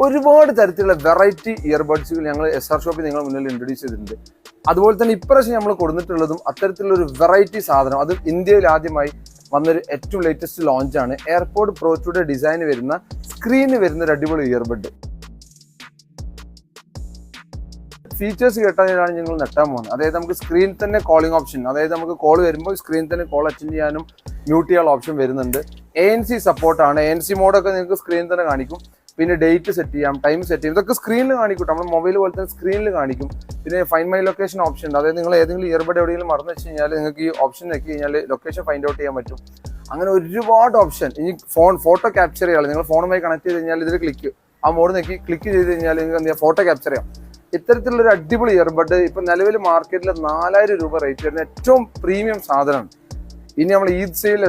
ഒരുപാട് തരത്തിലുള്ള വെറൈറ്റി ഇയർബഡ്സുകൾ ഞങ്ങൾ SR ഷോപ്പിൽ നിങ്ങൾ മുന്നിൽ ഇൻട്രൊഡ്യൂസ് ചെയ്തിട്ടുണ്ട്. അതുപോലെ തന്നെ ഇപ്രാവശ്യം നമ്മൾ കൊടുത്തിട്ടുള്ളതും അത്തരത്തിലുള്ള ഒരു വെറൈറ്റി സാധനം, അത് ഇന്ത്യയിൽ ആദ്യമായി വന്നൊരു ഏറ്റവും ലേറ്റസ്റ്റ് ലോഞ്ചാണ്. എയർപോഡ് പ്രോ 2യുടെ ഡിസൈൻ വരുന്ന സ്ക്രീന് വരുന്ന ഒരു അടിപൊളി ഇയർബഡ്. ഫീച്ചേഴ്സ് കേട്ടാലാണ് നിങ്ങൾ നെട്ടാൻ പോകുന്നത്. അതായത് നമുക്ക് സ്ക്രീനിൽ തന്നെ കോളിംഗ് ഓപ്ഷൻ, അതായത് നമുക്ക് കോൾ വരുമ്പോൾ സ്ക്രീനിൽ തന്നെ കോൾ അറ്റൻഡ് ചെയ്യാനും മ്യൂട്ട് ചെയ്യാനുള്ള ഓപ്ഷൻ വരുന്നുണ്ട്. ANC സപ്പോർട്ടാണ്. ANC മോഡൊക്കെ നിങ്ങൾക്ക് സ്ക്രീനിൽ തന്നെ കാണിക്കും. പിന്നെ ഡേറ്റ് സെറ്റ് ചെയ്യാം, ടൈം സെറ്റ് ചെയ്യാം, ഇതൊക്കെ സ്ക്രീനിൽ കാണിക്കും. നമ്മുടെ മൊബൈൽ പോലെ തന്നെ സ്ക്രീനിൽ കാണിക്കും. പിന്നെ ഫൈൻഡ് മൈ ലൊക്കേഷൻ ഓപ്ഷൻ ഉണ്ട്. അതായത് നിങ്ങൾ ഏതെങ്കിലും ഇയർബഡ് എവിടെയെങ്കിലും മറന്നു വെച്ച് കഴിഞ്ഞാൽ നിങ്ങൾക്ക് ഈ ഓപ്ഷൻ നോക്കി കഴിഞ്ഞാൽ ലൊക്കേഷൻ ഫൈൻഡ് ഔട്ട് ചെയ്യാൻ പറ്റും. അങ്ങനെ ഒരുപാട് ഓപ്ഷൻ. ഇനി ഫോട്ടോ ക്യാപ്ചർ ചെയ്യാം. നിങ്ങൾ ഫോണുമായി കണക്ട് ചെയ്ത് കഴിഞ്ഞാൽ ഇതിൽ ആ മോഡ് നോക്കി ക്ലിക്ക് ചെയ്ത് കഴിഞ്ഞാൽ നിങ്ങൾക്ക് എന്ത് ചെയ്യാം, ഫോട്ടോ ക്യാപ്ചർ ചെയ്യാം. ഇത്തരത്തിലുള്ളൊരു അടിപൊളി ഇയർബഡ് ഇപ്പം നിലവിൽ മാർക്കറ്റിൽ 4000 രൂപ റേറ്റ് വരുന്ന ഏറ്റവും പ്രീമിയം സാധനമാണ്. ഇനി നമ്മൾ ഈദ് സെയിൽ